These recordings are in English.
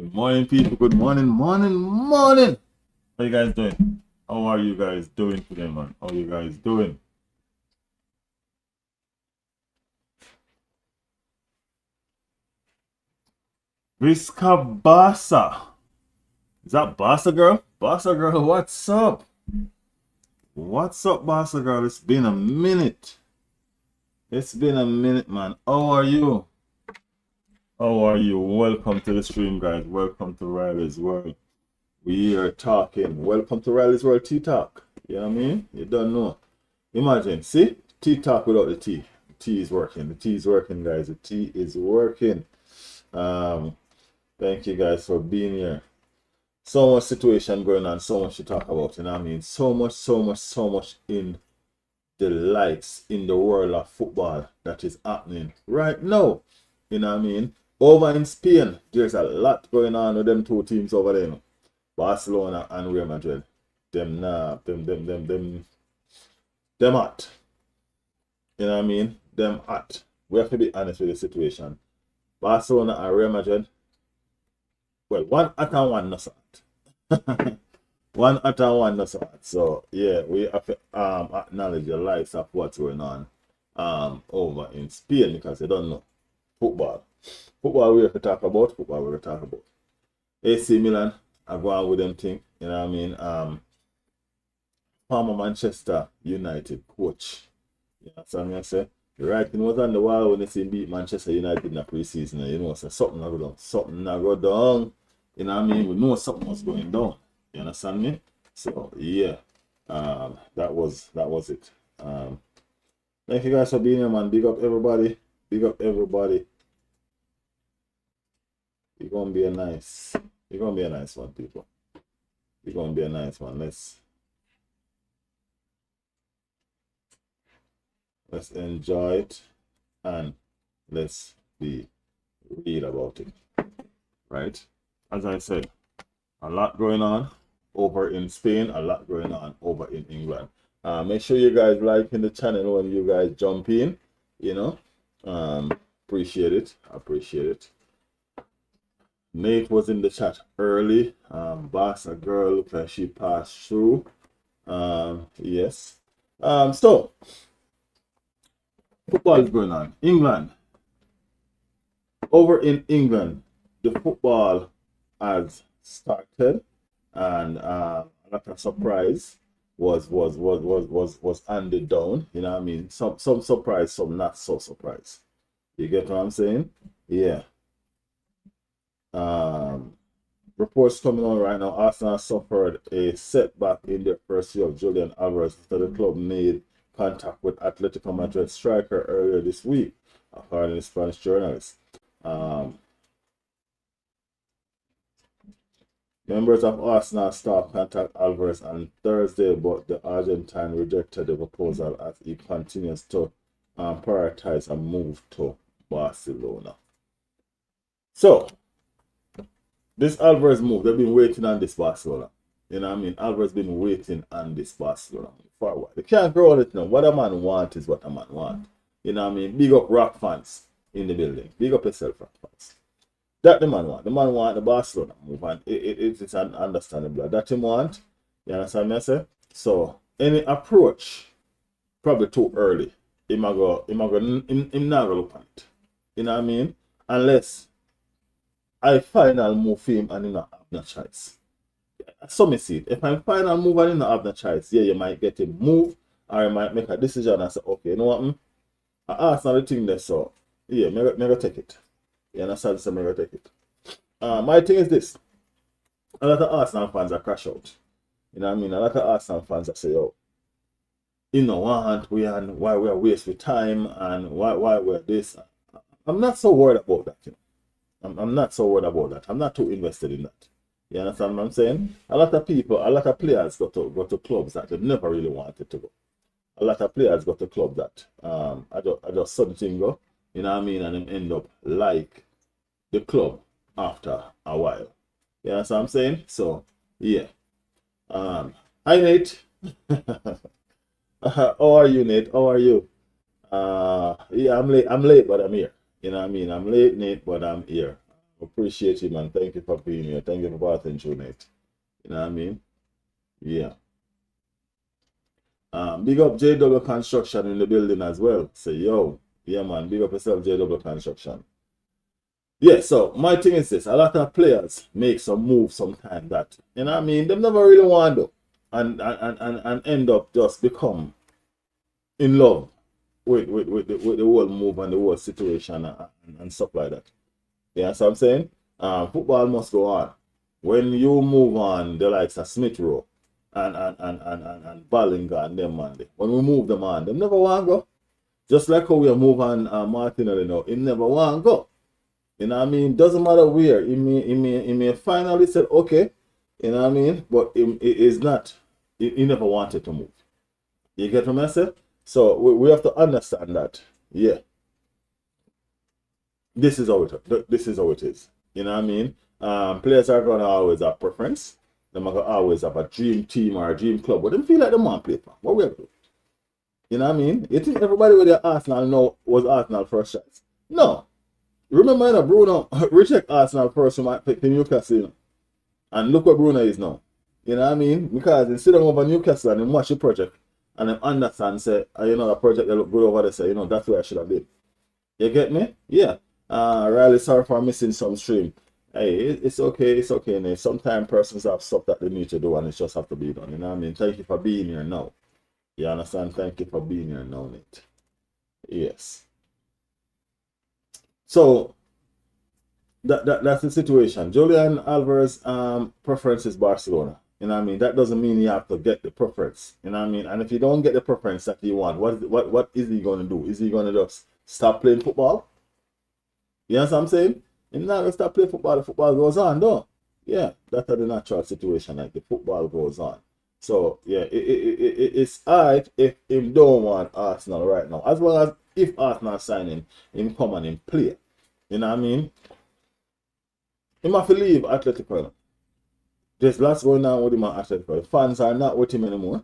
Good morning, people. Good morning, morning. How you guys doing? How are you guys doing today, man? How you guys doing? Visca Basa. Is that Basa girl? Basa girl, what's up? What's up, Basa girl? It's been a minute. It's been a minute, man. How are you? How are you? Welcome to the stream, guys. Welcome to Riley's World. We are talking. Welcome to Riley's World Tea Talk. You know what I mean? You don't know. Imagine, see? Tea Talk without the tea. The tea is working. The tea is working, guys. The tea is working. Um, Thank you guys for being here. So much situation going on, so much to talk about. You know what I mean? So much in the lights in the world of football that is happening right now. You know what I mean? Over in Spain, there's a lot going on with them two teams over there. Barcelona and Real Madrid. Them hot. You know what I mean? Them hot. We have to be honest with the situation. Barcelona and Real Madrid. Well, one hot and one not so hot. One hot and one not so hot. So yeah, we have to acknowledge the likes of what's going on over in Spain because they don't know football. Football we have to talk about. Football we have to talk about. AC Milan are going with them thing. You know what I mean? Former Manchester United coach. You know what I say? The writing was on the wall when they see beat Manchester United in the preseason. You know, so something not go down. Something not go down. You know what I mean? We know something was going down. You understand me? So yeah. That was it. Thank you guys for being here, man. Big up everybody. Big up everybody. You're gonna be a nice one, people. You're gonna be a nice one. Let's enjoy it and let's be real about it. Right? As I said, a lot going on over in Spain, a lot going on over in England. Make sure you guys liking the channel when you guys jump in, you know. Appreciate it. Appreciate it. Nate was in the chat early. Boss, a girl, look like she passed through. Yes. So football is going on. England. Over in England, the football has started, and a lot of surprise was handed down. You know what I mean? Some surprise, some not so surprise. You get what I'm saying? Yeah. Reports coming on right now. Arsenal suffered a setback in their pursuit of Julian Alvarez after the club made contact with Atletico Madrid striker earlier this week, according to Spanish journalists. Members of Arsenal staff contacted Alvarez on Thursday, but the Argentine rejected the proposal as he continues to prioritize a move to Barcelona. So, this Alvarez move, they've been waiting on this Barcelona. You know what I mean? Alvarez been waiting on this Barcelona for a while. They can't grow on it now. What a man want is what a man want. You know what I mean? Big up Rock fans in the building. Big up yourself, Rock fans. That the man want. The man want the Barcelona move, and it's understandable. That him want. You understand me? I say? So any approach probably too early. Him not gonna look at it. You know what I mean? Unless I final move him and he not have no choice. So me see it. If I final move and he not have no choice, yeah, you might get him move, or you might make a decision and say, okay, you know what? I ask another thing there, so yeah, maybe take it. You understand? So maybe take it. My thing is this. A lot of Arsenal fans are crash out. You know what I mean? A lot of Arsenal fans are say, yo, you know, why we are wasting time and why we're this. I'm not so worried about that, you know. I'm not so worried about that. I'm not too invested in that. You understand what I'm saying? A lot of people, a lot of players go to clubs that they never really wanted to go. A lot of players go to clubs that I just something go, you know what I mean, and then end up like the club after a while. You understand what I'm saying? So yeah. Hi Nate. How are you, Nate? How are you? Yeah, I'm late, but I'm here. You know what I mean? I'm late, Nate, but I'm here. Appreciate you, man. Thank you for being here. Thank you for watching, Nate. You know what I mean? Yeah. Big up JW Construction in the building as well. Say, yo, yeah, man, big up yourself, JW Construction. Yeah, so my thing is this: a lot of players make some moves sometimes that, you know what I mean, them never really want to, and end up just become in love with the whole move and the whole situation and stuff like that. Yeah, so I'm saying, football must go on. When you move on, the likes of Smith Rowe and Ballinger and them man, when we move them on, them never want to go. Just like how we move on Martinelli now, he never want to go. You know what I mean? Doesn't matter where. He may finally said, okay, you know what I mean? But it is not, he never wanted to move. You get what I say? So we have to understand that, yeah, this is how it is. You know what I mean? Players are gonna always have preference. They're gonna always have a dream team or a dream club, but them feel like they want to play for. What we have to do? You know what I mean? You think everybody with their Arsenal know was Arsenal first choice? No. Remember that Bruno reject Arsenal first from pick Newcastle, you know? And look what Bruno is now. You know what I mean? Because instead of over Newcastle and they watch the project and they understand, say, you know, the project they look good over there, say, you know, that's where I should have been. You get me? Yeah. Riley, sorry for missing some stream. Hey, it's okay, it's okay. And sometimes persons have stuff that they need to do and it just have to be done. You know what I mean? Thank you for being here now. You understand? Thank you for being here now, Nate. Yes. So that's the situation. Julian Alvarez preference is Barcelona. You know what I mean? That doesn't mean you have to get the preference. You know what I mean? And if you don't get the preference that you want, what is he going to do? Is he going to just stop playing football? You know what I'm saying? He's not going to stop playing football. The football goes on, though. Yeah, that's the natural situation. Like the football goes on. So yeah, it's alright if him don't want Arsenal right now. As well as if Arsenal signing him come and him play. You know what I mean? He must leave Atletico. There's lots going on with him at Atletico. The fans are not with him anymore.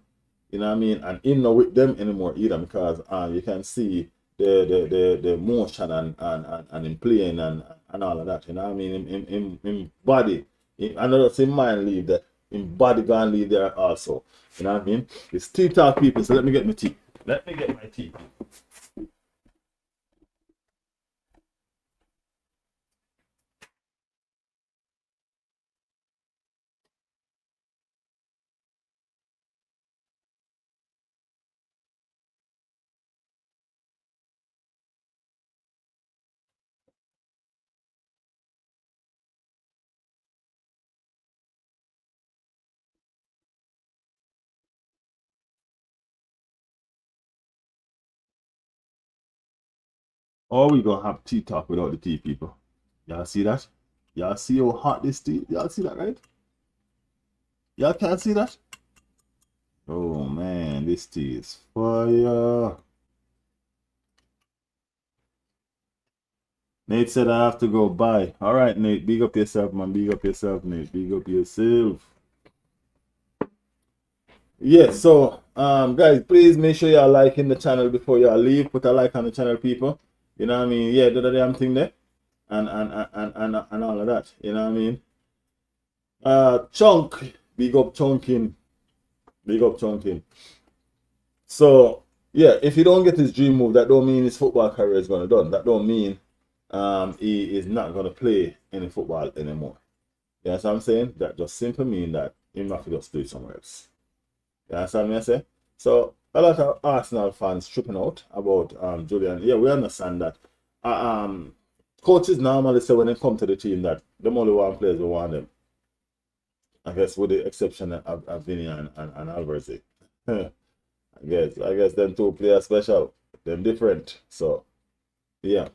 You know what I mean? And he's not with them anymore either because you can see the motion and him playing and all of that. You know what I mean? Him body. I know that's him mind leave there. Him body gonna leave there also. You know what I mean? It's tea talk people, so let me get my tea. Let me get my tea. Or we gonna have tea talk without the tea people. Y'all see that? Y'all see how hot this tea? Y'all see that, right? Y'all can't see that? Oh man, this tea is fire. Nate said I have to go. Bye. All right, Nate. Big up yourself, man. Big up yourself, Nate. Big up yourself. Yeah, so guys, please make sure y'all liking the channel before y'all leave. Put a like on the channel, people. You know what I mean? Yeah, do the damn thing there. And all of that. You know what I mean? Chunk. Big up chunking. Big up chunking. So yeah, if he don't get his dream move, that don't mean his football career is gonna done. That don't mean he is not gonna play any football anymore. You know what I'm saying? That just simply mean that he have to just do it somewhere else. You understand me I say? So a lot of Arsenal fans tripping out about Julian. Yeah, we understand that. Coaches normally say when they come to the team that the only one players who want them. I guess with the exception of Vinny and Alvarez. I guess them two players special. Them different. So yeah.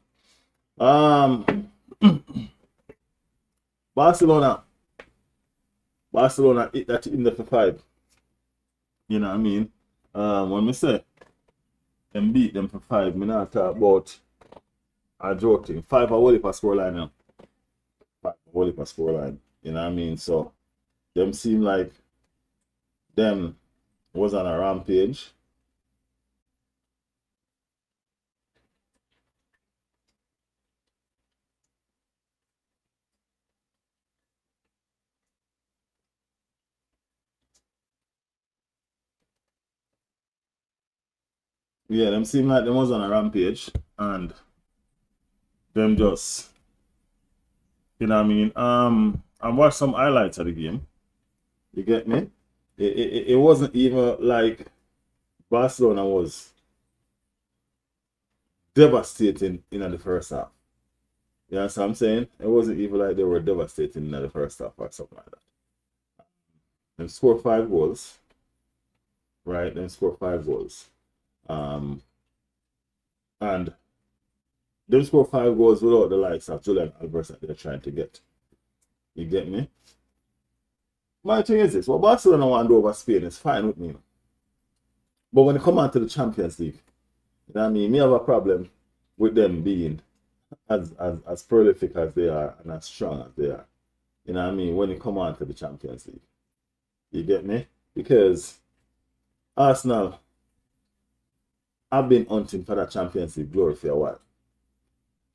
Um Barcelona. Barcelona hit that in the for 5. You know what I mean? When we say them beat them for 5, me not talk about a joke thing. 5 a whole heap of scoreline now. 5 a whole heap of scoreline. You know what I mean? So them seem like them was on a rampage. Yeah, them seem like them was on a rampage and them just, you know what I mean? I watched some highlights of the game. You get me? It wasn't even like Barcelona was devastating in the first half. You know what I'm saying? It wasn't even like they were devastating in the first half or something like that. Them score 5 goals, right? Them score 5 goals. Um, and them score 5 goals without the likes of Julian Alvarez that they're trying to get. You get me? My thing is this: what Barcelona want to do over Spain is fine with me. But when it come on to the Champions League, you know what I mean? Me have a problem with them being as prolific as they are and as strong as they are. You know what I mean? When it come on to the Champions League. You get me? Because Arsenal have been hunting for that Champions League glory for a while.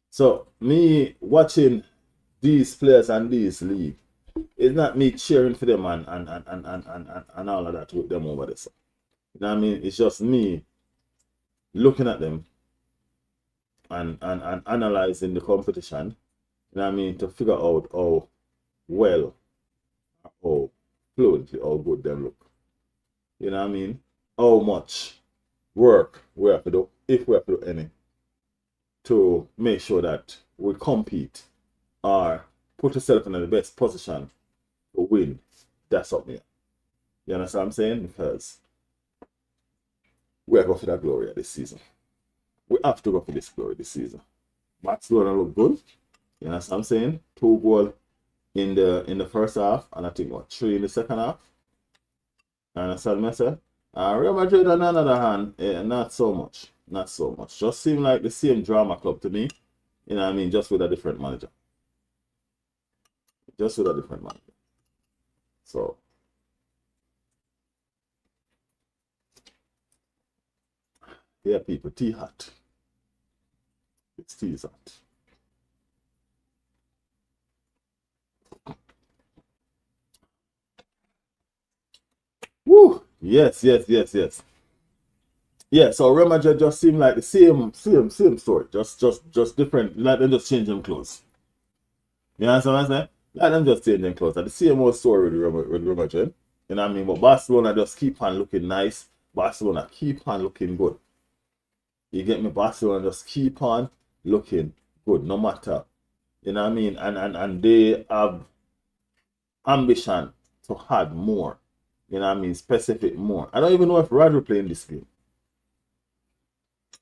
So me watching these players and this league, it's not me cheering for them and all of that with them over this. You know what I mean? It's just me looking at them and analyzing the competition, you know what I mean, to figure out how well, how fluently, how good them look. You know what I mean? How much work we have to do, if we have to do any, to make sure that we compete or put yourself in the best position to win. That's up there. You understand what I'm saying? Because we are going for that glory this season. We have to go for this glory this season. Barcelona look good. You understand what I'm saying? 2 goals in the first half, and I think what 3 in the second half. You understand what I said? Real Madrid on the other hand, not so much. Not so much. Just seem like the same drama club to me. You know what I mean? Just with a different manager. Just with a different manager. So yeah, people, tea hot. It's tea is hot. Woo! Yes, yes, yes, yes. Yeah, so Real Madrid just seem like the same story. Just different. Like them just changing clothes. You understand what I'm saying? Like them just changing clothes. Like the same old story with Real Madrid. You know what I mean? But Barcelona just keep on looking nice. Barcelona keep on looking good. You get me? Barcelona just keep on looking good, no matter. You know what I mean? And they have ambition to add more. You know what I mean? Specific more. I don't even know if Rodri playing this game.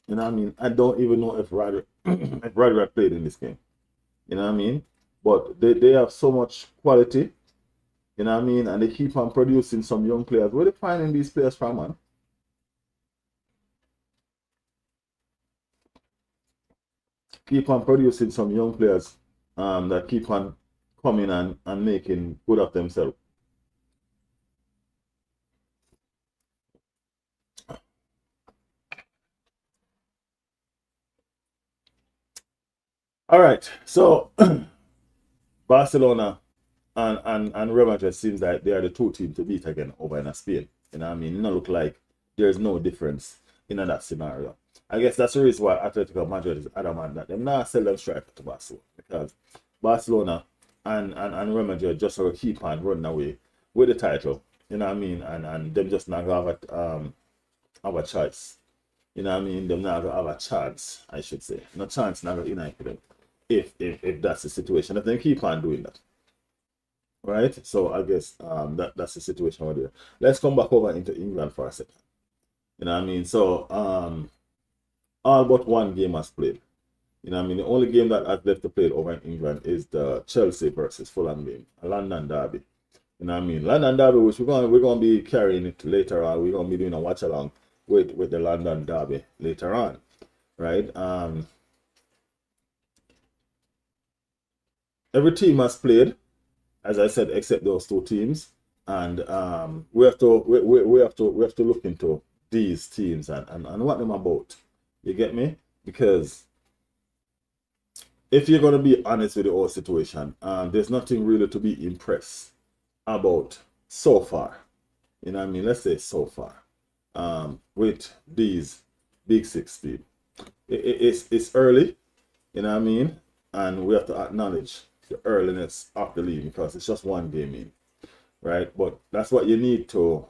You know what I mean? I don't even know if Rodri if Rodri played in this game. You know what I mean? But they have so much quality. You know what I mean? And they keep on producing some young players. Where they finding these players from, man? Keep on producing some young players that keep on coming and making good of themselves. All right. So Barcelona and Real Madrid seems like they are the two teams to beat again over in Spain. You know what I mean? It don't look like there's no difference in that scenario. I guess that's the reason why Atletico Madrid is adamant that them not sell them striker to Barcelona, because Barcelona and Real Madrid just sort of keep on running away with the title. You know what I mean? And them just not gonna have a choice. You know what I mean? Them not gonna have a chance, I should say. No chance not gonna unite with them. If that's the situation. If they keep on doing that. Right? So I guess that's the situation over there. Let's come back over into England for a second. You know what I mean? So all but one game has played. You know what I mean? The only game that has left to play over in England is the Chelsea versus Fulham game, a London derby. You know what I mean? London derby, which we're gonna be carrying it later on. We're gonna be doing a watch along with the London derby later on. Right? Every team has played, as I said, except those two teams. And we have to look into these teams and what them about. You get me? Because if you're gonna be honest with the whole situation, there's nothing really to be impressed about so far. You know what I mean? Let's say so far. With these Big Six team. It's early, you know what I mean? And we have to acknowledge the earliness of the league because it's just one game in, right? But that's what you need to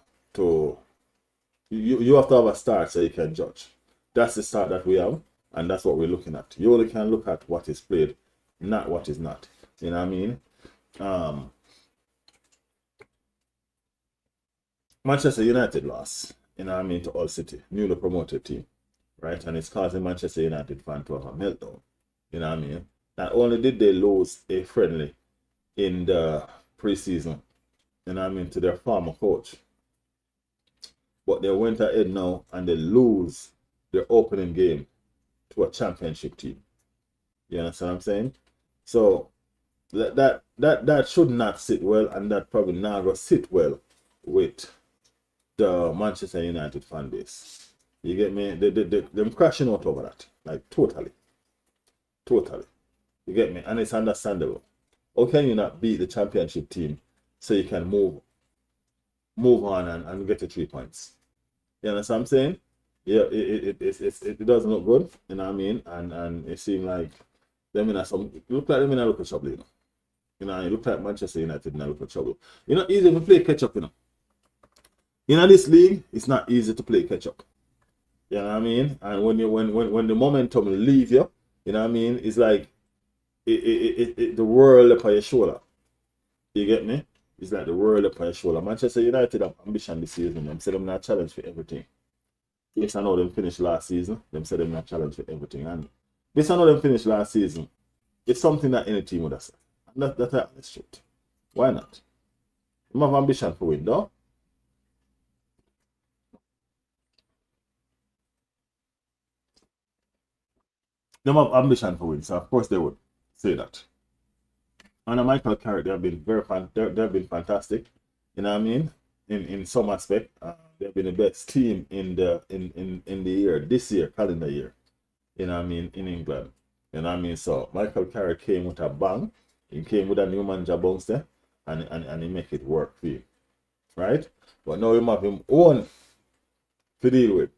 you have to have a start so you can judge. That's the start that we have, and that's what we're looking at. You only can look at what is played, not what is not. You know what I mean? Um, Manchester United lost, you know what I mean, to Hull City, newly promoted team, right? And it's causing Manchester United fan to have a meltdown. You know what I mean? Not only did they lose a friendly in the preseason, you know what I mean, to their former coach, but they went ahead now and they lose their opening game to a championship team. You understand what I'm saying? So that should not sit well, and that probably not gonna sit well with the Manchester United fan base. You get me? Them crashing out over that, like totally, totally. You get me? And it's understandable. How can you not beat the championship team so you can move on and get the 3 points? You understand what I'm saying? Yeah, it doesn't look good, you know what I mean? And it seems like them in some look like them in a local trouble, you know. You know, it look like Manchester United in a local trouble. You know, easy to play catch up, you know. You know, this league, it's not easy to play catch up. You know what I mean? And when the momentum leave you, you know what I mean? It's like the world upon your shoulder. You get me? It's like the world upon your shoulder. Manchester United have ambition this season. Them say them not challenge for everything. Yes, I know them finished last season. Them say them not challenge for everything. And this I know them finished last season. It's something that any team would have said. And that's the honest truth. Why not? Them have ambition for win, though. Them have ambition for win, so of course they would say that. And Michael Carrick, they have been they've been fantastic. You know what I mean? In some aspect, they've been the best team in the year, this year, calendar year. You know what I mean? In England. You know what I mean? So Michael Carrick came with a bang. He came with a new manager bounce there, and he make it work for you, right? But now he have him own to deal with,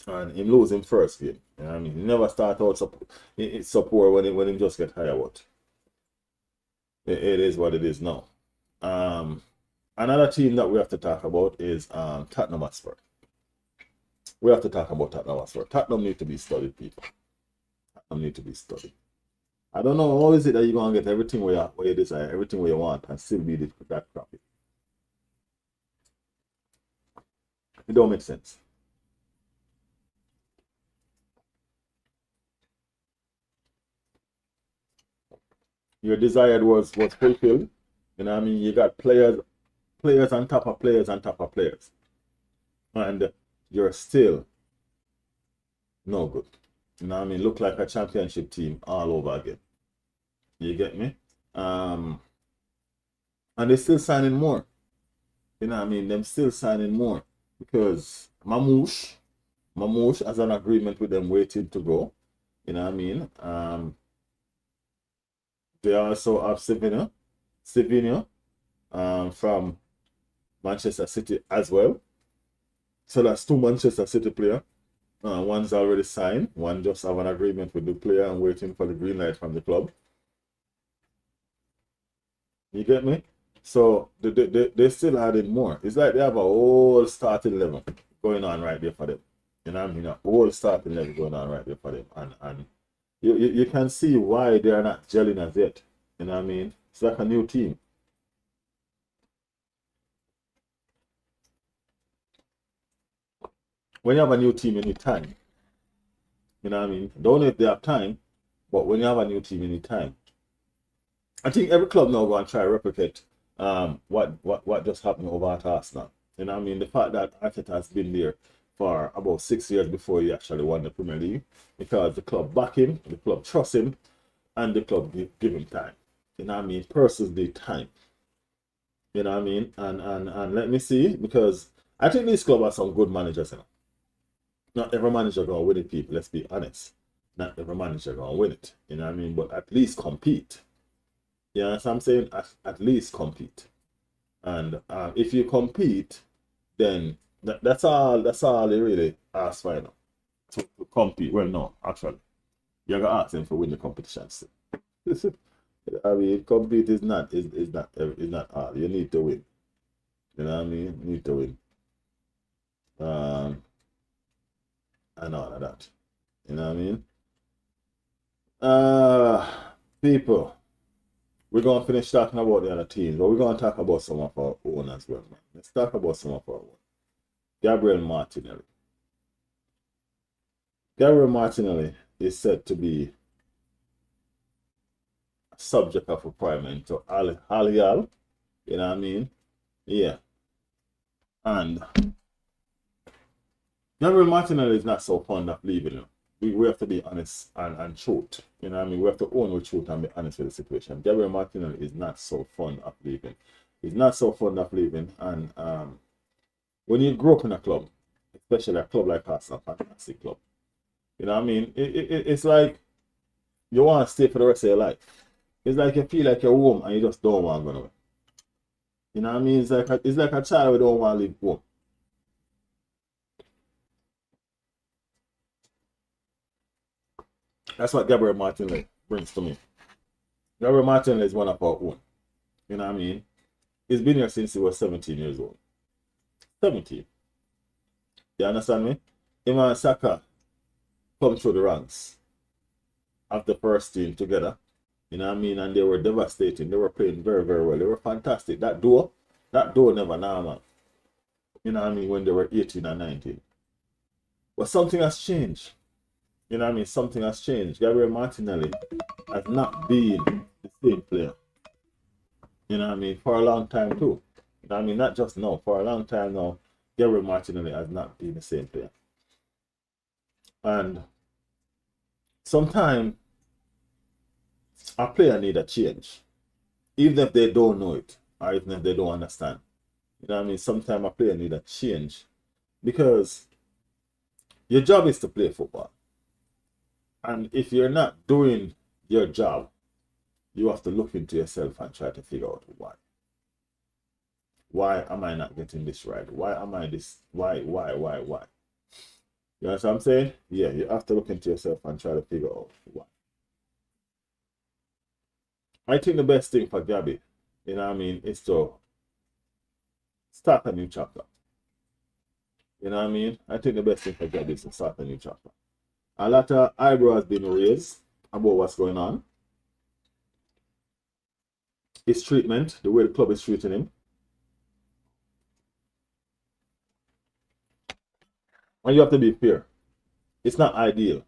and him lose him first game. You know what I mean? He never start out support when he just get higher out. It is what it is now. Um, Another team that we have to talk about is Tottenham Hotspur. We have to talk about Tottenham Hotspur. Tottenham need to be studied, people. Tottenham need to be studied. I don't know how is it that you're gonna get everything where you desire, everything where you want, and still be that crappy. It don't make sense. Your desired was fulfilled. You know what I mean? You got players on top of players on top of players. And you're still no good. You know what I mean? Look like a championship team all over again. You get me? And they're still signing more. You know what I mean? Them still signing more. Because Mamouche has an agreement with them waiting to go. You know what I mean? They also have Savinho from Manchester City as well. So that's two Manchester City players. One's already signed. One just have an agreement with the player and waiting for the green light from the club. You get me? So they still adding more. It's like they have a whole starting level going on right there for them. You know what I mean? A whole starting level going on right there for them. And you can see why they are not gelling as yet. You know what I mean? It's like a new team. When you have a new team, you need time. You know what I mean? Don't know if they have time, but when you have a new team, you need time. I think every club now going to try to replicate what just happened over at Arsenal. You know what I mean? The fact that Arteta has been there for about 6 years before he actually won the Premier League, because the club back him, the club trust him, and the club give him time. You know what I mean? Persons need time. You know what I mean? And let me see, because I think this club has some good managers. You know? Not every manager gonna win it, people. Let's be honest. Not every manager gonna win it. You know what I mean? But at least compete. You know what I'm saying? At least compete. And if you compete, then that's all they really ask for. You know? to compete. Well, no, actually, you're gonna ask them to win the competition still. I mean, compete is not hard. You need to win. You know what I mean? You need to win. Um, and all of that. You know what I mean? Uh People, we're gonna finish talking about the other teams, but we're gonna talk about some of our own as well, man. Let's talk about some of our own. Gabriel Martinelli. Gabriel Martinelli is said to be a subject of requirement to Al Hilal. You know what I mean? Yeah. And Gabriel Martinelli is not so fond of leaving him. We have to be honest and truth. You know what I mean? We have to own the truth and be honest with the situation. Gabriel Martinelli is not so fond of leaving. He's not so fond of leaving. And when you grow up in a club, especially a club like Arsenal, a fantastic club, you know what I mean? It's like you want to stay for the rest of your life. It's like you feel like you're home and you just don't want to go away. You know what I mean? It's like a child who don't want to leave home. That's what Gabriel Martinelli brings to me. Gabriel Martinelli is one of our own. You know what I mean? He's been here since he was 17 years old. 17. You understand me? Him and Saka come through the ranks of the first team together. You know what I mean? And they were devastating. They were playing very, very well. They were fantastic. That door never normal. You know what I mean? When they were 18 and 19. But something has changed. You know what I mean? Something has changed. Gabriel Martinelli has not been the same player. You know what I mean? For a long time too. You know what I mean? Not just now. For a long time now, Gabriel Martinelli has not been the same player. And sometimes a player need a change. Even if they don't know it. Or even if they don't understand. You know what I mean? Sometimes a player need a change. Because your job is to play football. And if you're not doing your job, you have to look into yourself and try to figure out why. Why am I not getting this right? Why am I this? Why? You know what I'm saying? Yeah, you have to look into yourself and try to figure out why. I think the best thing for Gabby, you know what I mean, is to start a new chapter. You know what I mean? I think the best thing for Gabby is to start a new chapter. A lot of eyebrow has been raised about what's going on. His treatment, the way the club is treating him. And you have to be fair. It's not ideal.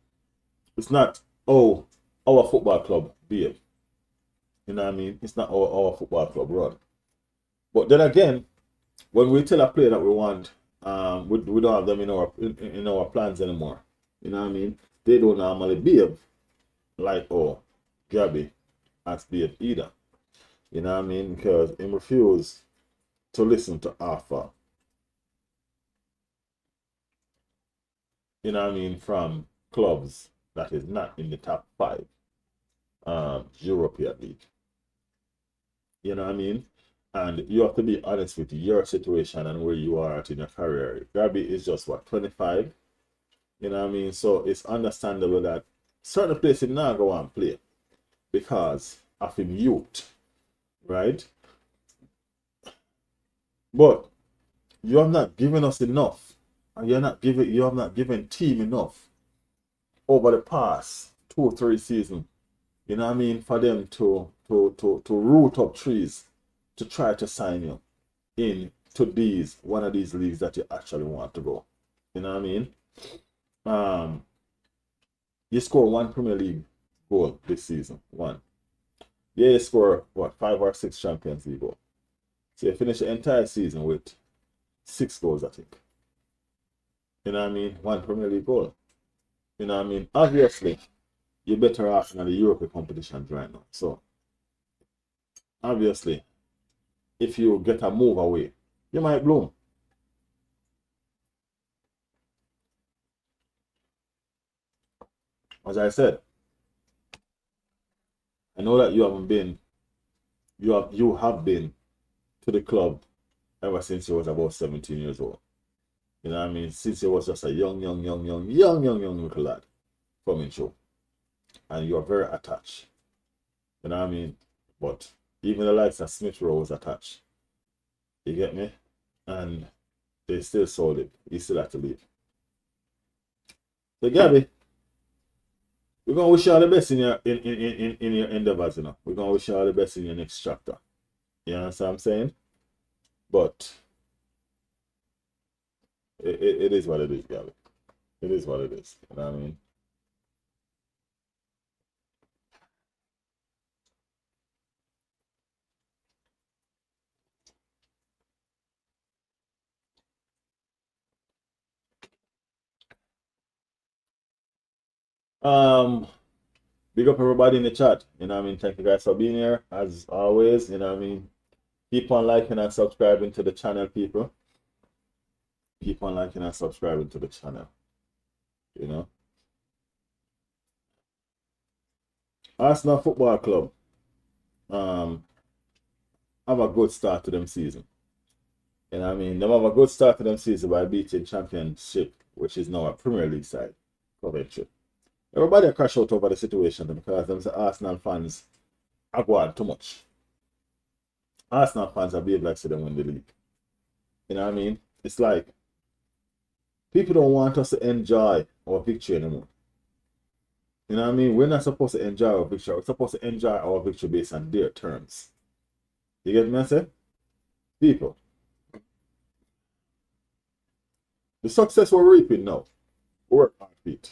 It's not, oh, our football club behave. You know what I mean? It's not our football club run. But then again, when we tell a player that we want, we don't have them in our plans anymore. You know what I mean? They don't normally behave like, oh, Gabby has behaved either. You know what I mean? Because he refused to listen to offer. You know what I mean? From clubs that is not in the top 5 European League. You know what I mean? And you have to be honest with your situation and where you are at in your career. Gabby is just what, 25? You know what I mean? So it's understandable that certain places now go and play because of him youth, right? But you have not given us enough, and you have not given team enough over the past 2 or 3 seasons. You know what I mean? For them to root up trees to try to sign you in to one of these leagues that you actually want to go. You know what I mean? You score 1 Premier League goal this season. 1. Yeah, you score what, 5 or 6 Champions League goals. So you finish the entire season with 6 goals, I think. You know what I mean? 1 Premier League goal. You know what I mean? Obviously, you're better off in the European competitions right now. So obviously, if you get a move away, you might bloom. As I said, I know that you have been to the club ever since you was about 17 years old. You know what I mean? Since you was just a young little lad coming through. And you're very attached. You know what I mean? But even the likes of Smith Rowe was attached. You get me? And they still sold it. He still had to leave. So Gabby, we're gonna wish you all the best in your endeavors, you know. We're gonna wish you all the best in your next chapter. You understand what I'm saying? But it is what it is, Gabby. It is what it is. You know what I mean? Big up everybody in the chat. You know what I mean? Thank you guys for being here. As always, you know what I mean? Keep on liking and subscribing to the channel, people. Keep on liking and subscribing to the channel. You know? Arsenal Football Club have a good start to them season. You know what I mean? They have a good start to them season by beating Championship, which is now a Premier League side, Coventry. Everybody crash out over the situation because them say Arsenal fans are going too much. Arsenal fans are behave like say they win the league. You know what I mean? It's like people don't want us to enjoy our victory anymore. You know what I mean? We're not supposed to enjoy our victory. We're supposed to enjoy our victory based on their terms. You get me, I say? People. The success we're reaping now, work hard for it.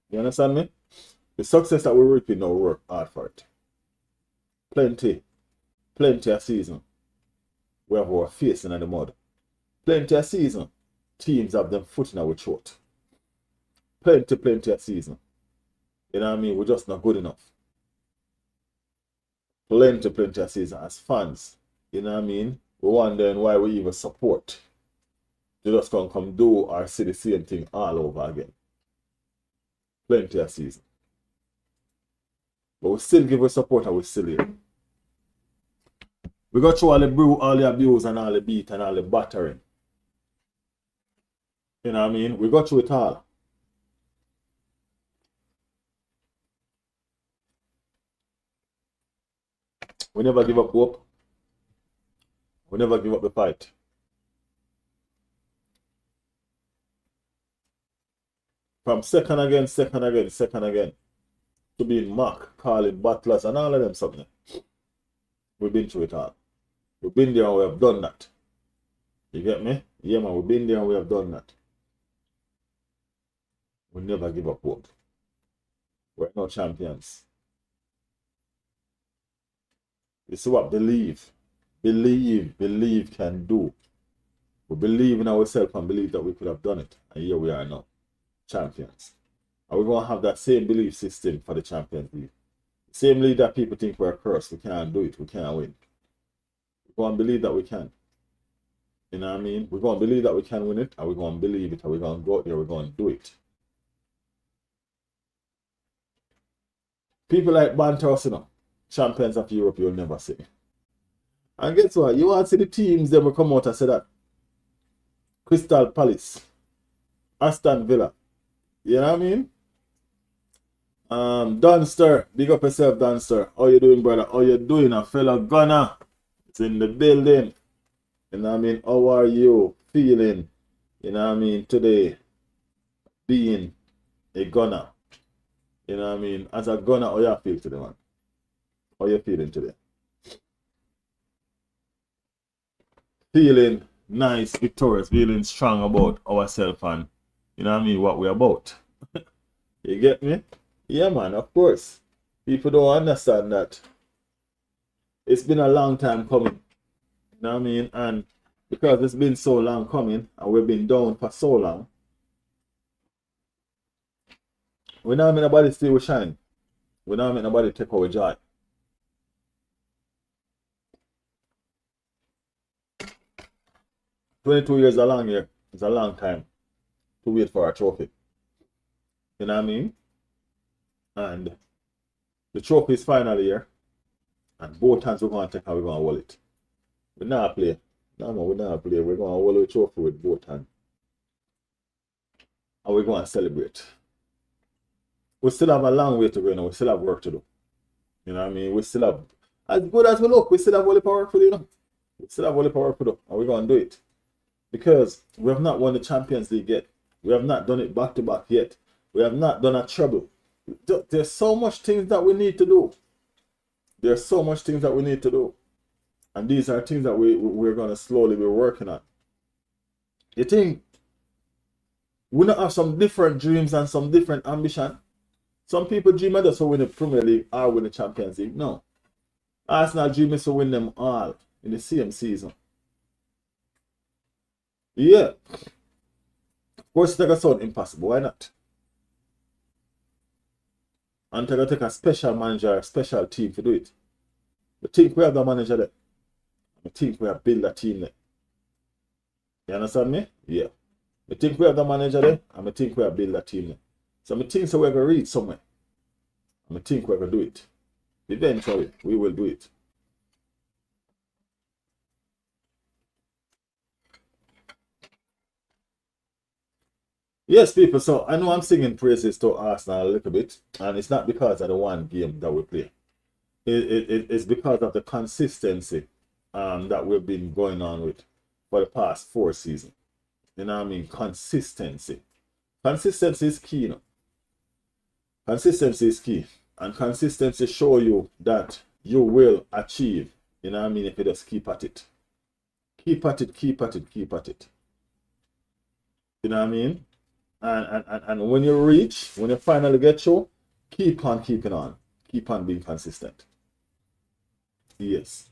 You understand me? The success that we're reaping now, work hard for it. Plenty of season. We have our facing in the mud. Plenty of season. Teams have them foot in our throat. Plenty of season. You know what I mean? We're just not good enough. Plenty of season as fans. You know what I mean? We're wondering why we even support. They just gonna come do or see the same thing all over again. Plenty of season. But we still give us support and we still here. We got through all the abuse and all the beat and all the battering. You know what I mean? We got through it all. We never give up hope. We never give up the fight. From second again, to being mocked, calling battlers and all of them something. We've been through it all. We've been there and we have done that. You get me? Yeah, man, we've been there and we have done that. We never give up hope. We're no champions. This is what believe can do. We believe in ourselves and believe that we could have done it. And here we are now. Champions. And we're going to have that same belief system for the Champions League. Same league that people think we're cursed. We can't do it. We can't win. We're going to believe that we can. You know what I mean? We're going to believe that we can win it. And we're going to believe it. And we're going to go out there. We're going to do it. People like banter us, you know. Champions of Europe, you'll never see. And guess what? You want to see the teams that will come out and say that. Crystal Palace. Aston Villa. You know what I mean? Dunster, big up yourself, Dunster. How you doing, brother? How you doing, a fellow gunner? It's in the building. You know what I mean? How are you feeling? You know what I mean? Today, being a gunner. You know what I mean? As a gunner, how you feel today, man? How you feeling today? Feeling nice, victorious, feeling strong about ourselves and, you know what I mean, what we're about. You get me? Yeah, man, of course. People don't understand that it's been a long time coming. You know what I mean? And because it's been so long coming and we've been down for so long, we don't make nobody steal with shine. We don't make nobody take our joy. 22 years is a long year. It's a long time to wait for a trophy. You know what I mean? And the trophy is finally here. And both hands we're going to take and we're going to hold it. We not play No, man, we're not play. We're going to hold a trophy with both hands. And we're going to celebrate. We still have a long way to go, you know. We still have work to do. You know what I mean? We still have, as good as we look, we still have all the power to do, you know. We still have all the power to do. And we're going to do it. Because we have not won the Champions League yet. We have not done it back to back yet. We have not done a treble. There's so much things that we need to do. There's so much things that we need to do. And these are things that we're going to slowly be working on. You think we not have some different dreams and some different ambition? Some people dream of just to win the Premier League or win the Champions League. No. Arsenal dream is to win them all in the same season. Yeah. Of course, it's going to sound impossible. Why not? And they're going to take a special manager, a special team to do it. I think we have the manager there. I think we have built a team there. You understand me? Yeah. I think we have the manager there, and I think we have built a team there. So I think so we're going to reach somewhere. And I think we're going to do it. Eventually, we will do it. Yes, people, so I know I'm singing praises to Arsenal a little bit, and it's not because of the one game that we play. It's because of the consistency that we've been going on with for the past 4 seasons. You know what I mean? Consistency. Consistency is key, you know. Consistency is key. And consistency show you that you will achieve. You know what I mean? If you just keep at it. Keep at it, keep at it, keep at it. You know what I mean? And when you finally get through, keep on keeping on. Keep on being consistent. Yes.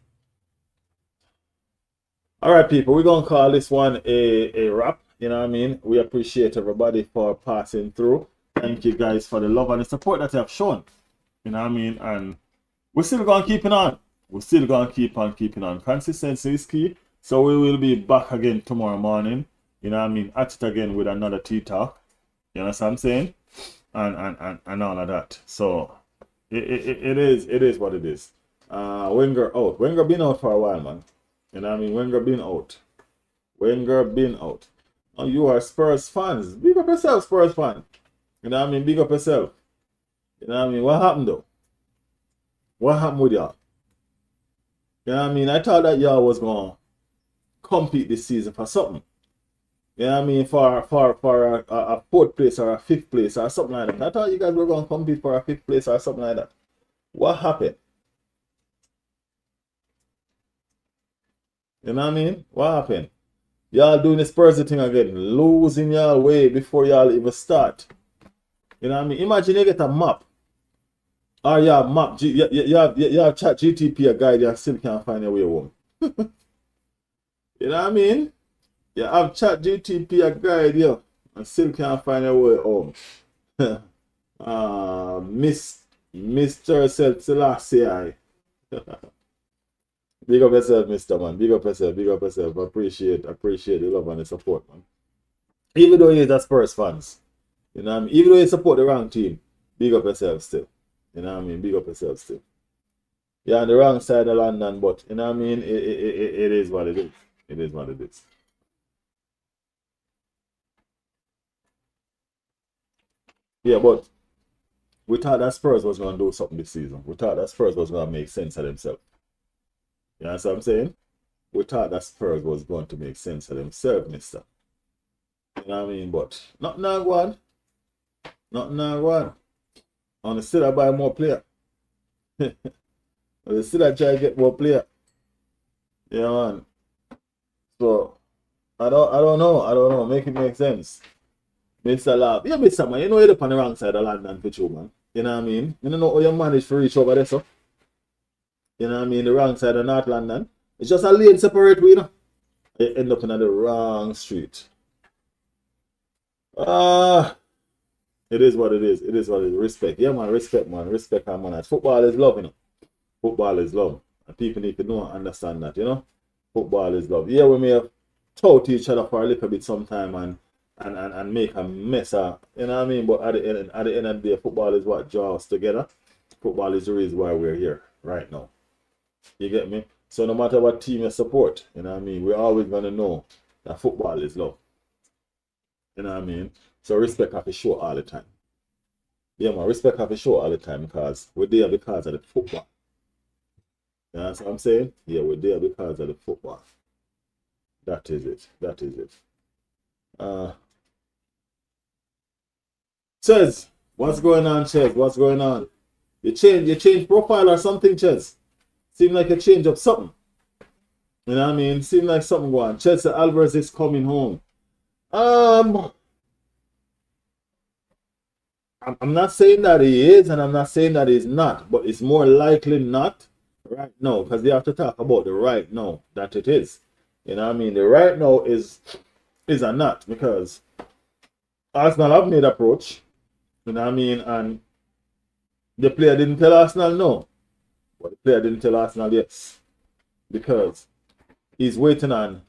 All right, people, we're going to call this one a wrap. You know what I mean? We appreciate everybody for passing through. Thank you guys for the love and the support that you have shown. You know what I mean? And we're still going to keep it on. We're still going to keep on keeping on. Consistency is key. So we will be back again tomorrow morning. You know what I mean? At it again with another tea talk. You understand what I'm saying? And all of that. So it is what it is. Wenger out. Wenger been out for a while, man. You know what I mean? Wenger been out. Wenger been out. Oh, you are Spurs fans. Big up yourself, Spurs fan. You know what I mean? Big up yourself. You know what I mean? What happened though? What happened with y'all? You know what I mean? I thought that y'all was gonna compete this season for something. You know what I mean? For a 4th place or a 5th place or something like that. I thought you guys were gonna compete for a 5th place or something like that. What happened? You know what I mean? What happened? Y'all doing the Spurs thing again, losing y'all way before y'all even start. You know what I mean? Imagine you get a map. Or you have map, you have chat GTP a guide, you still can't find your way home. You know what I mean? You have chat GTP a guide, you and still can't find your way home. Mr. Selassie. Big up yourself, Mr. Man. Big up yourself, big up yourself. Appreciate the love and the support, man. Even though you're a Spurs fans. You know what I mean? Even though you support the wrong team, big up yourself still. You know what I mean? Big up yourself still. You're on the wrong side of London, but you know what I mean? It is what it is. It is what it is. Yeah, but we thought that Spurs was going to do something this season. We thought that Spurs was going to make sense of themselves. You know what I'm saying? We thought that Spurs was going to make sense of themselves, mister. You know what I mean? But nothing now one. Nothing now one. And they still buy more player. They still try to get more player. Yeah, man. So I don't know. Make it make sense. Mr. Lab. Yeah, Mr. Man, you know you're up on the wrong side of London for you, man. You know what I mean? You don't know how you manage to reach over there, so. You know what I mean? The wrong side of North London. It's just a lane separate, you know. You end up in the wrong street. It is what it is. It is what it is. Respect. Yeah, man. Respect, man. Respect, man. Football is love, you know. Football is love. And people need to know and understand that, you know. Football is love. Yeah, we may have tout each other for a little bit sometime and make a mess up. You know what I mean? But at the end of the day, football is what draws us together. Football is the reason why we're here right now. You get me? So no matter what team you support, you know what I mean, we're always gonna know that football is love. You know what I mean? So respect have to show all the time. Yeah, man, respect have to show all the time because we're there because of the football. You know what I'm saying? Yeah, we're there because of the football. That is it. That is it. Uh Ches, what's going on, Ches? What's going on? You change profile or something, Ches? Seem like a change of something. You know what I mean? Seem like something going. Ches Alvarez is coming home. Um, I'm not saying that he is, and I'm not saying that he's not, but it's more likely not right now because they have to talk about the right now that it is. You know what I mean? The right now is a not because Arsenal have made approach. You know what I mean? And the player didn't tell Arsenal no, but the player didn't tell Arsenal yes because he's waiting on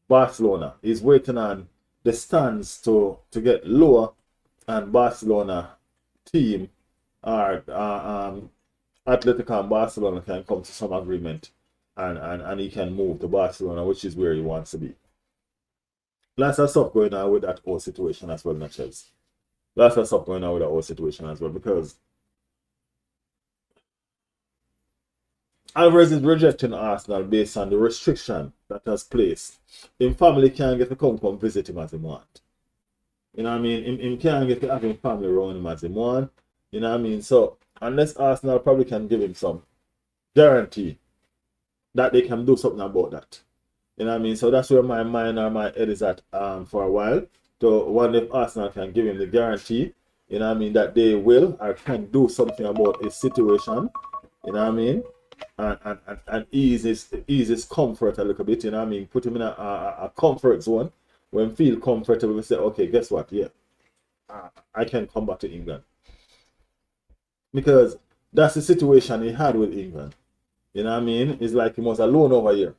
Barcelona. He's waiting on the stands to get lower and Barcelona team or Atletico and Barcelona can come to some agreement and he can move to Barcelona, which is where he wants to be. Lots of stuff going on with that whole situation as well, not Chelsea. Lots of stuff going on with that whole situation as well because Alvarez is rejecting Arsenal based on the restriction that has placed. Him family can't get to come visit him as he want. You know what I mean? Him can't get to have him family around him as he want. You know what I mean? So unless Arsenal probably can give him some guarantee that they can do something about that. You know what I mean? So that's where my mind or my head is at for a while. So wonder if Arsenal can give him the guarantee, you know what I mean, that they will or can do something about his situation. You know what I mean? And ease his comfort a little bit, you know what I mean? Put him in a comfort zone when feel comfortable and say, okay, guess what? Yeah, I can come back to England. Because that's the situation he had with England. You know what I mean? It's like he was alone over here.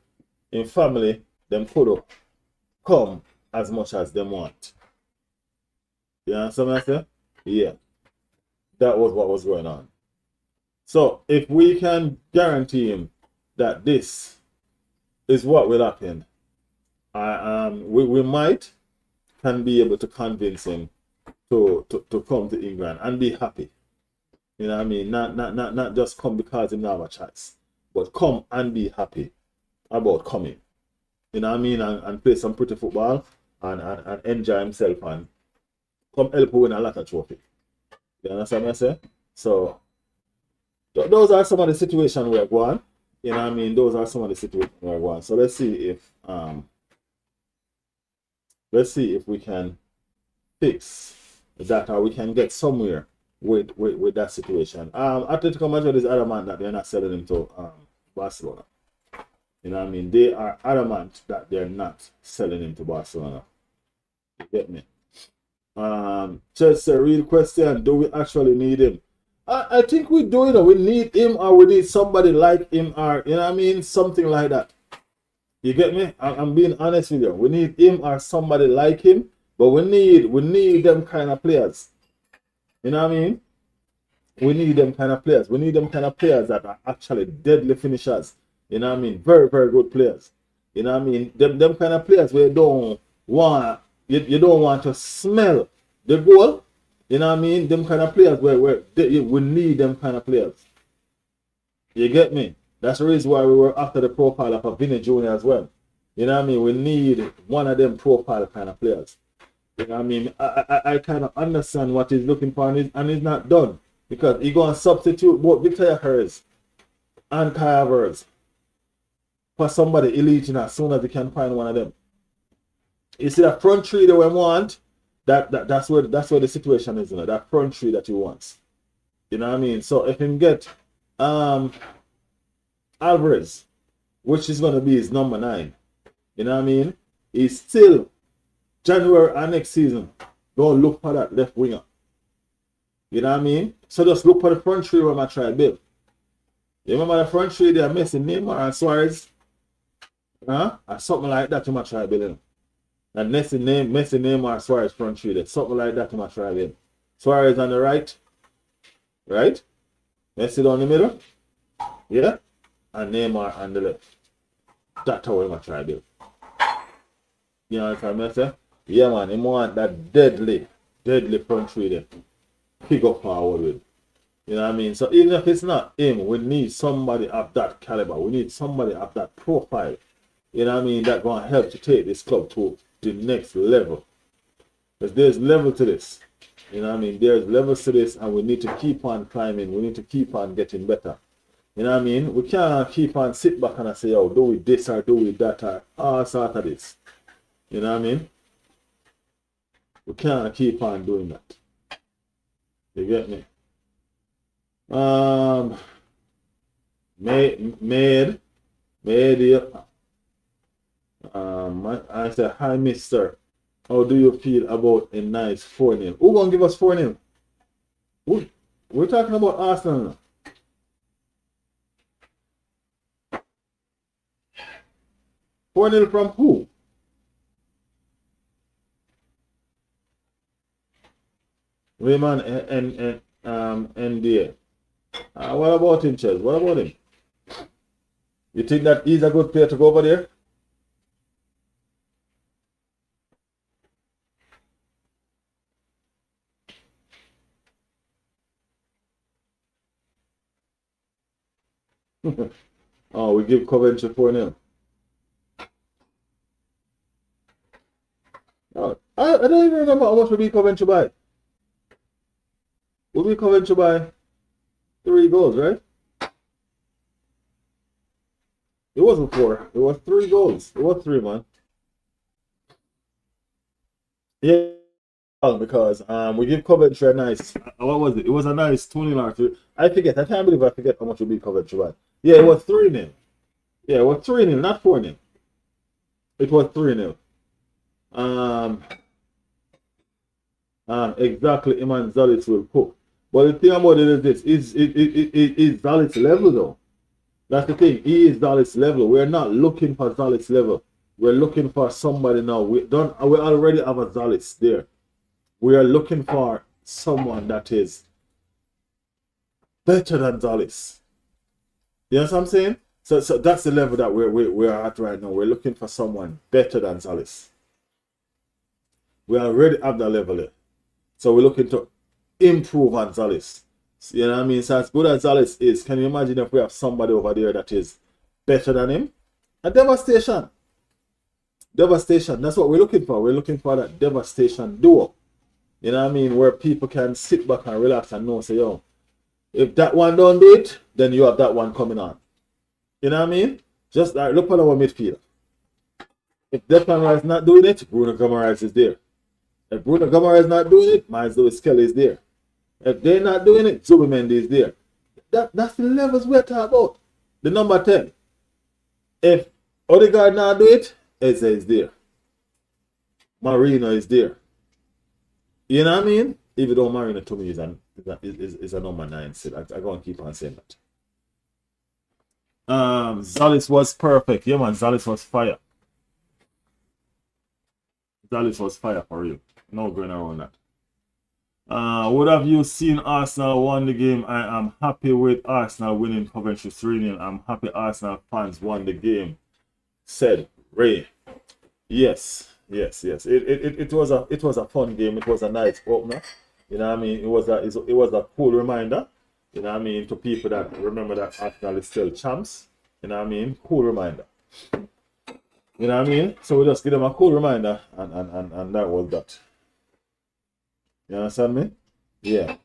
In family, them could come as much as them want. You understand what I say? Yeah. That was what was going on. So if we can guarantee him that this is what will happen, we might can be able to convince him to come to England and be happy. You know what I mean? Not just come because he don't have a choice, but come and be happy about coming. You know what I mean? And play some pretty football and enjoy himself and come help win a lot of trophy. You understand what I say? So those are some of the situations we're going. You know what I mean? Those are some of the situations we're going. So let's see if we can fix that or we can get somewhere with that situation. Atletico Madrid is adamant that they're not selling him to Barcelona. You know what I mean? They are adamant that they're not selling him to Barcelona. You get me? Just a real question, do we actually need him? I think we do, you know, we need him or we need somebody like him or, you know what I mean? Something like that. You get me? I'm being honest with you. We need him or somebody like him, but we need them kind of players. You know what I mean? We need them kind of players. We need them kind of players that are actually deadly finishers. You know what I mean? Very, very good players. You know what I mean? Them kind of players where you don't want to smell the goal. You know what I mean? Them kind of players where we need them kind of players. You get me? That's the reason why we were after the profile of a Vinny Jr. as well. You know what I mean? We need one of them profile kind of players. You know what I mean? I kind of understand what he's looking for and he's not done. Because he's going to substitute both Victor Harris and Kai Havertz for somebody elite, you know, as soon as he can find one of them. You see that front three that we want, that's where the situation is, you know, that front three that he wants. You know what I mean? So if him get Alvarez, which is gonna be his number 9, you know what I mean? He's still January and next season. Don't look for that left winger. You know what I mean? So just look for the front three where I try to build. You remember the front three they're missing Neymar and Suarez? Or something like that you might try building. And Messi Neymar Suarez front three there. Something like that you might try building. Suarez on the right. Right? Messi down the middle. Yeah? And Neymar on the left. That's how we're gonna try to build. You know what I'm saying? Yeah, man, him want that deadly front three there. Pick up forward with. You know what I mean? So even if it's not him, we need somebody of that caliber. We need somebody of that profile. You know what I mean? That's gonna help to take this club to the next level. Because there's level to this. You know what I mean? There's levels to this, and we need to keep on climbing. We need to keep on getting better. You know what I mean? We can't keep on sit back and say, oh, do we this or do we that or all sort of this. You know what I mean? We can't keep on doing that. You get me? Made, yeah. I said, hi, mister. How do you feel about a nice 4-0? Who gonna give us 4-0? We're talking about Arsenal now. 4-0 from who? Raymond and NDA. What about him, Chels? What about him? You think that he's a good player to go over there? Oh, we give Coventry 4-0. Oh, I don't even remember how much we beat Coventry by. We beat Coventry by 3 goals, right? It wasn't 4. It was 3 goals. It was 3, man. Yeah, because we give Coventry a nice. What was it? It was a nice 2-0. I forget. I can't believe I forget how much we beat Coventry by. Yeah, it was 3-0. Yeah, it was 3-0, not 4-0. It was 3-0. Exactly, Iman Zalit will cook. But the thing about it is this: is Zalit's level though. That's the thing. He is Zalit's level. We're not looking for Zalit's level. We're looking for somebody now. We already have a Zalit there. We are looking for someone that is better than Zalit. You know what I'm saying? So that's the level that we're at right now. We're looking for someone better than Zalit. We already have that level there. So we're looking to improve on Zalit. You know what I mean? So as good as Zalit is, can you imagine if we have somebody over there that is better than him? A devastation. Devastation. That's what we're looking for. We're looking for that devastation duo. You know what I mean? Where people can sit back and relax and know, say, yo, if that one don't do it, then you have that one coming on. You know what I mean? Just like, look at our midfield. If Declan Rice not doing it, Bruno Guimaraes is there. If Bruno Guimaraes is not doing it, Miles Lewis Kelly is there. If they're not doing it, Zubimendi is there. That's the levels we're talking about. The number 10. If Odegaard not do it, Eze is there. Marino is there. You know what I mean? Even though Marino to me is a number 9 still. I'm going to keep on saying that. Zalit was perfect. Yeah, man, Zalit was fire. Zalit was fire for real. No going around that. What have you seen Arsenal won the game? I am happy with Arsenal winning Coventry 3-0. I'm happy Arsenal fans won the game. Said Ray. Yes. It was a fun game. It was a nice opener. You know what I mean? It was a cool reminder. You know what I mean? To people that remember that Arsenal is still champs. You know what I mean? Cool reminder. You know what I mean? So we just give them a cool reminder and that was that. You understand me? Yeah.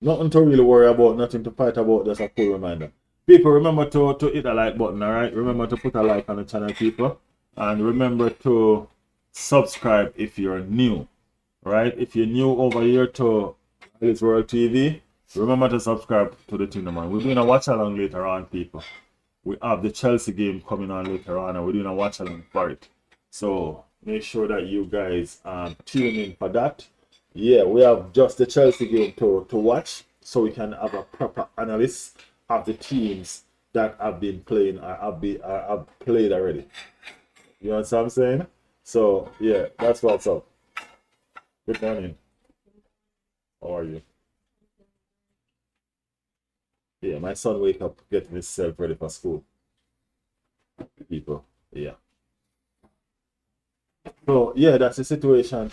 Nothing to really worry about, nothing to fight about, just a cool reminder. People, remember to hit the like button, alright? Remember to put a like on the channel, people. And remember to subscribe if you're new. Right? If you're new over here to Alice World TV, remember to subscribe to the channel, man. We're doing a watch along later on, people. We have the Chelsea game coming on later on, and we're doing a watch along for it. So make sure that you guys tune in for that. Yeah, we have just the Chelsea game to watch, so we can have a proper analysis of the teams that have been playing or have played already. You know what I'm saying? So yeah, that's what's up. Good morning. How are you? Yeah, my son wake up getting himself ready for school. People. Yeah. So yeah, that's the situation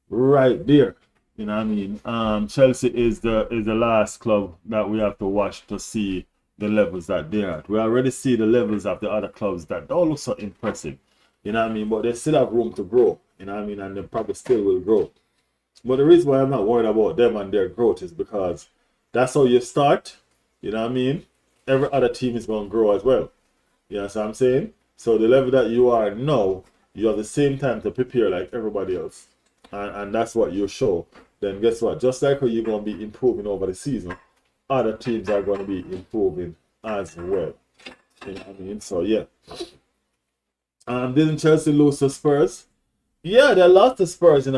right there. You know what I mean? Chelsea is the last club that we have to watch to see the levels that they're at. We already see the levels of the other clubs that don't look so impressive. You know what I mean? But they still have room to grow. You know what I mean? And they probably still will grow. But the reason why I'm not worried about them and their growth is because that's how you start. You know what I mean? Every other team is going to grow as well. You know what I'm saying? So the level that you are now, you have the same time to prepare like everybody else. And that's what you show. Then guess what? Just like how you're going to be improving over the season, other teams are going to be improving as well. You know what I mean? So yeah. Didn't Chelsea lose to Spurs? Yeah, they lost to Spurs in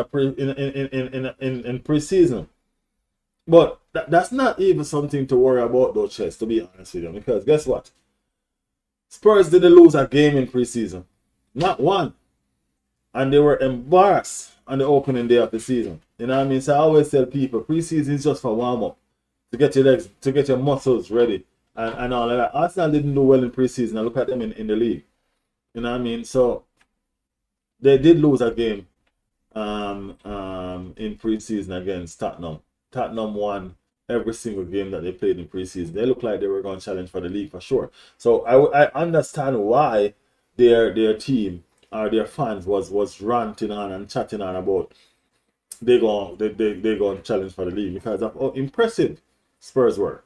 preseason. But that's not even something to worry about though, Chess, to be honest with you. Because guess what? Spurs didn't lose a game in preseason. Not one. And they were embarrassed on the opening day of the season. You know what I mean? So I always tell people, preseason is just for warm-up. To get your legs, to get your muscles ready. And all of that. Arsenal didn't do well in preseason. I look at them in the league. You know what I mean? So they did lose a game in preseason against Tottenham. Tottenham won every single game that they played in preseason. They looked like they were going to challenge for the league for sure. So I understand why their team or their fans was ranting on and chatting on about they going to challenge for the league because of how impressive Spurs were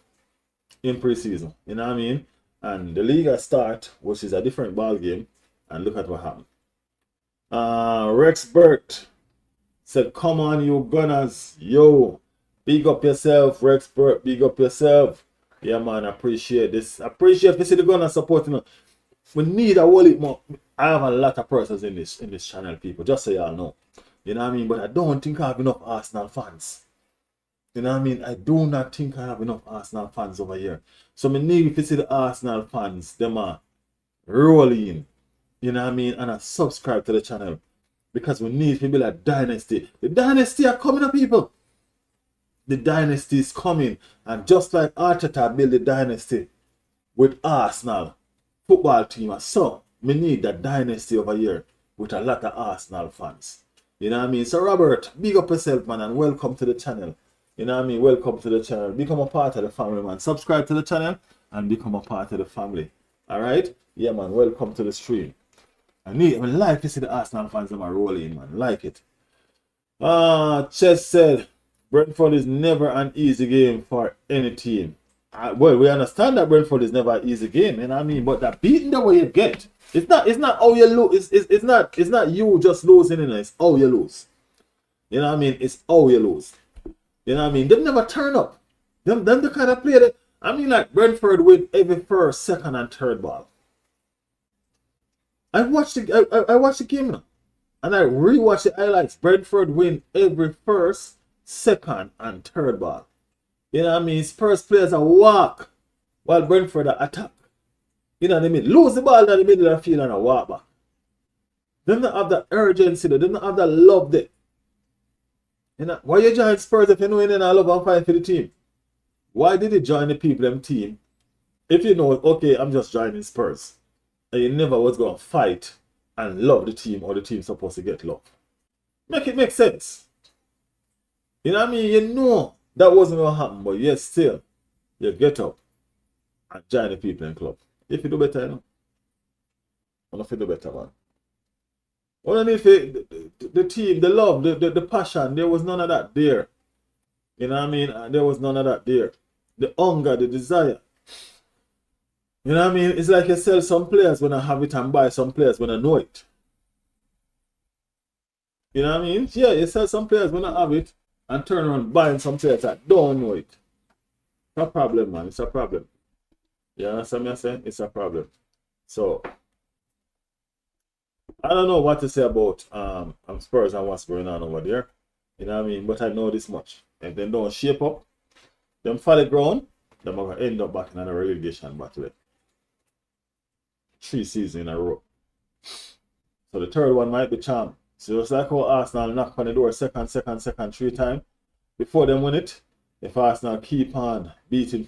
in preseason. You know what I mean? And the league has start, which is a different ball game, and look at what happened. Rex Burt said, "Come on, you Gunners, yo, big up yourself, Rex Burt, big up yourself." Yeah, man, appreciate this. Appreciate this. The Gunners supporting us. We need a whole lot more. I have a lot of persons in this channel, people. Just so y'all know, you know what I mean. But I don't think I have enough Arsenal fans. You know what I mean? I do not think I have enough Arsenal fans over here. So I need to see the Arsenal fans. Them are rolling. You know what I mean? And I subscribe to the channel. Because we need to build a dynasty. The dynasty are coming up, people. The dynasty is coming. And just like Arteta built the dynasty with Arsenal football team. So we need that dynasty over here with a lot of Arsenal fans. You know what I mean? So Robert, big up yourself, man, and welcome to the channel. You know what I mean? Welcome to the channel. Become a part of the family, man. Subscribe to the channel and become a part of the family. Alright? Yeah, man. Welcome to the stream. I like to see the Arsenal fans that are rolling, man. Like it. Chess said, Brentford is never an easy game for any team. Well, we understand that Brentford is never an easy game, you know what I mean? But that beating the way you get, it's not how you lose. It's not you just losing, it's how you lose. You know what I mean? It's how you lose. You know what I mean? They never turn up. Them the kind of player that, I mean, like Brentford win every first, second, and third ball. I watched the game now, and I rewatched the highlights. Brentford win every first, second, and third ball. You know what I mean? Spurs players are walk while Brentford are attack. You know what I mean? Lose the ball in the middle of the field and a walk back. They don't have that urgency. They don't have that love there. You know, why you join Spurs if you know you don't love and fight for the team? Why did you join the people them team if you know, okay, I'm just joining Spurs, and you never was going to fight and love the team or the team's supposed to get love? Make it make sense. You know what I mean? You know that wasn't going to happen, but yet still, you get up and join the people in club. If you do better, you know. And if you do better, man. Underneath the team, the love, the passion, there was none of that there. You know what I mean? There was none of that there. The hunger, the desire. You know what I mean? It's like you sell some players when I have it and buy some players when I know it. You know what I mean? Yeah, you sell some players when I have it and turn around buying some players that don't know it. It's a problem, man. It's a problem. You understand what I'm saying? It's a problem. So, I don't know what to say about Spurs and what's going on over there. You know what I mean? But I know this much. If they don't shape up, them fall ground, they're going to end up back in a relegation battle. 3 seasons in a row. So the third one might be charm. So just like how Arsenal knock on the door second, 3 times before they win it. If Arsenal keep on beating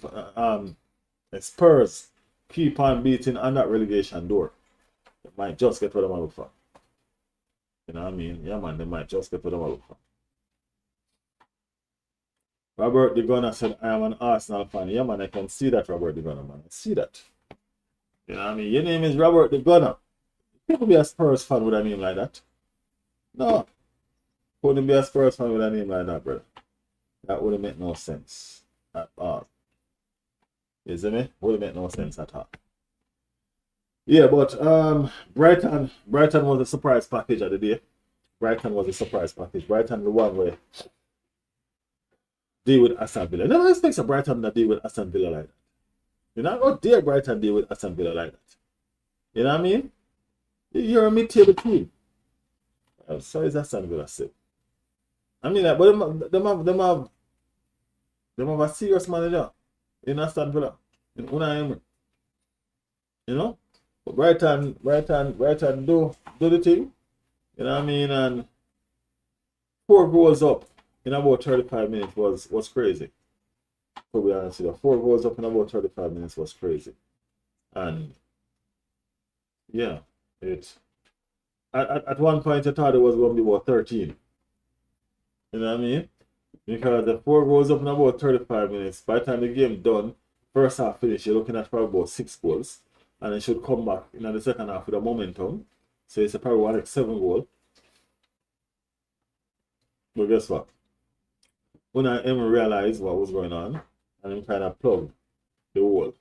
The Spurs keep on beating on that relegation door. They might just get what they look for. You know what I mean? Yeah, man, they might just get what they look for. Robert the Gunner said, I am an Arsenal fan. Yeah, man, I can see that, Robert the Gunner, man. I see that. You know what I mean? Your name is Robert the Gunner. You could be a Spurs fan with a name like that. No. Couldn't be a Spurs fan with a name like that, brother. That wouldn't make no sense at all. You see me? Wouldn't make no sense at all. Yeah, but Brighton was a surprise package of the day. Brighton was a surprise package. Brighton the one where deal with Aston Villa. Never expect a Brighton to deal with Aston Villa like that. You know, how dare Brighton deal with Aston Villa like that. You know what I mean? You're a mid-table team. So is Aston Villa sick. I mean, like, but them have a serious manager in Aston Villa. In Unai Emery. You know? But Brighton do the thing. You know what I mean? And 4 goals up in about 35 minutes was crazy. To be honest with you, 4 goals up in about 35 minutes was crazy. And yeah, at one point I thought it was going to be about 13. You know what I mean? Because the 4 goals up in about 35 minutes, by the time the game done, first half finished, you're looking at probably about 6 goals. And it should come back in the second half with a momentum. So it's probably like 7 goals. But guess what? Unai Emery realized what was going on and he kind of plugged the hole.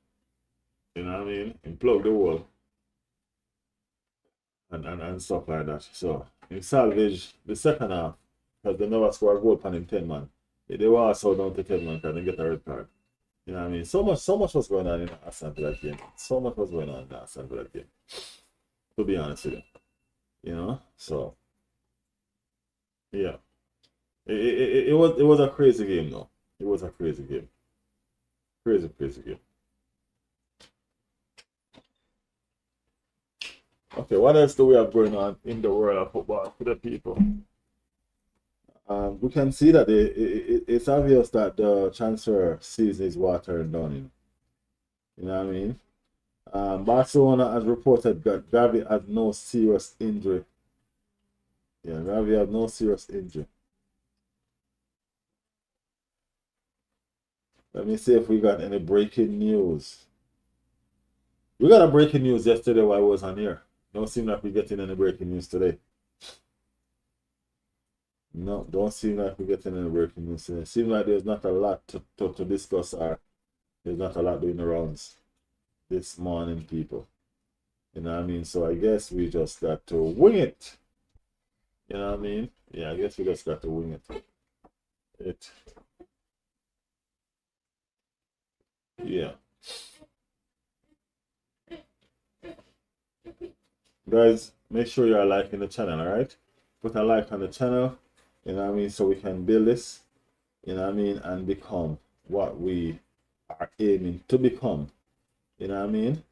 You know what I mean? He plugged the hole and stuff like that. So he salvaged the second half because they never scored a goal on him 10 man. They were also down to 10 man because they get a red card. You know what I mean? So much was going on in the Aston Villa game. So much was going on in the Aston Villa game. To be honest with you. You know? So yeah. It was a crazy game though. It was a crazy game. Crazy game. Okay, what else do we have going on in the world of football for the people? We can see that it's obvious that the transfer season is watering down. You know what I mean? Barcelona has reported that Gavi has no serious injury. Yeah, Gavi has no serious injury. Let me see if we got any breaking news. We got a breaking news yesterday while I was on here. Don't seem like we're getting any breaking news today. No, don't seem like we're getting any breaking news today. Seems like there's not a lot to discuss or there's not a lot doing the rounds this morning, people. You know what I mean? So I guess we just got to wing it. You know what I mean? Yeah, I guess we just got to wing it. Yeah. Guys, make sure you are liking the channel, alright? Put a like on the channel, you know what I mean, so we can build this, you know what I mean, and become what we are aiming to become. You know what I mean?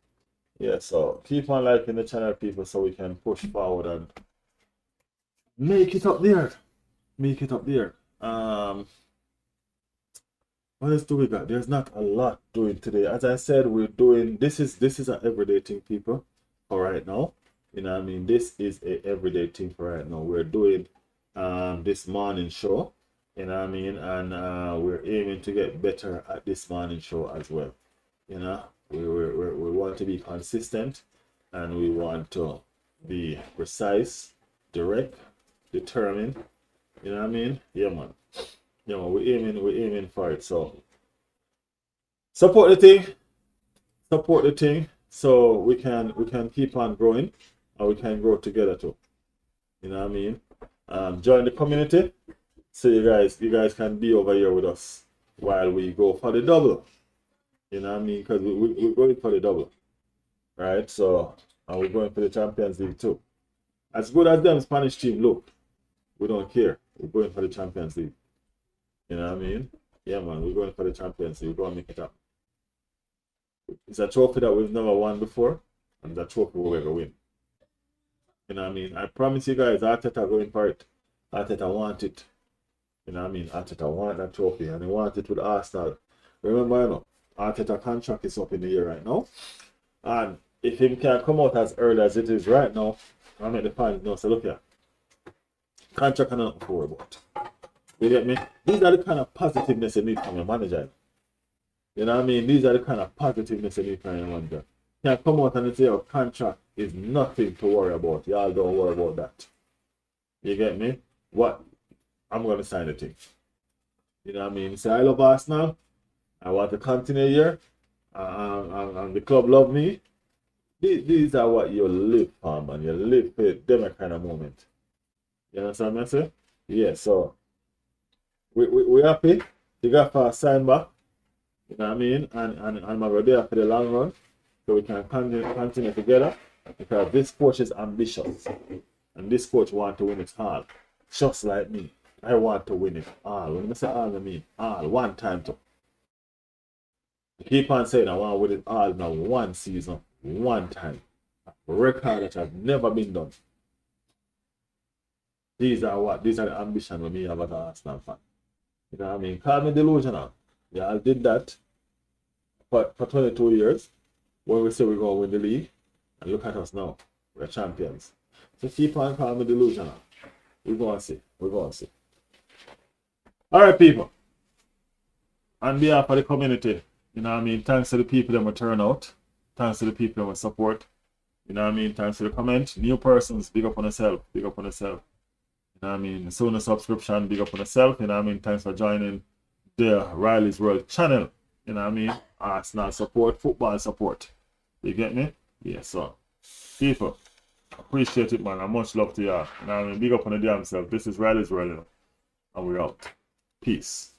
Yeah, so keep on liking the channel, people, so we can push forward and make it up there. Make it up there. What else do we got? There's not a lot doing today. As I said, we're doing this is an everyday thing, people, for right now. You know what I mean? This is a everyday thing for right now. We're doing this morning show, you know what I mean, and we're aiming to get better at this morning show as well. You know, we want to be consistent and we want to be precise, direct, determined. You know what I mean? Yeah, man. Yeah, man, we're aiming for it. So support the thing so we can keep on growing and we can grow together too. You know what I mean? Join the community so you guys can be over here with us while we go for the double. You know what I mean? Because we're going for the double, right? So, and we're going for the Champions League too. As good as them Spanish team look, we don't care. We're going for the Champions League. You know what I mean? Yeah, man, we're going for the Champions League. We're going to make it up. It's a trophy that we've never won before, and it's a trophy we'll ever win. You know what I mean? I promise you guys, Arteta going for it. Arteta want it. You know what I mean? Arteta want that trophy, and he want it with Arsenal. Remember, you know, Arteta contract is up in the year right now. And if him can come out as early as it is right now, I make the fans know, so look here, contract cannot worry about. You get me? These are the kind of positiveness you need from your manager. You know what I mean? These are the kind of positiveness you need from your manager. You can come out and say your contract is nothing to worry about. Y'all don't worry about that. You get me? What? I'm going to sign the thing. You know what I mean? Say, I love Arsenal. I want to continue here. And the club love me. These are what you live for, man. You live for them kind of moment. You understand what I'm saying? Yeah, so we happy. You got for a sign back. You know what I mean? And we're there for the long run. So we can continue together. Because this coach is ambitious. And this coach wants to win it all. Just like me. I want to win it all. When I say all, I mean all. One time to. Keep on saying I want to win it all now. One season. One time. A record that has never been done. These are the ambitions of me as an Arsenal fan. You know what I mean? Call me delusional. Yeah, I did that for 22 years. When we say we're going to win the league. And look at us now. We're champions. So keep on calling me delusional. We're going to see. We're going to see. Alright, people. On behalf of the community, you know what I mean? Thanks to the people that will turn out. Thanks to the people that will support. You know what I mean? Thanks to the comment. New persons, big up on yourself. Big up on yourself. You know what I mean? Sooner subscription, big up on yourself. You know what I mean? Thanks for joining the Riley's World channel. You know what I mean? Arsenal support, football support. You get me? Yeah, so. People, appreciate it, man. And much love to y'all. You know what I mean? Big up on the damn self. This is Riley's World, and we're out. Peace.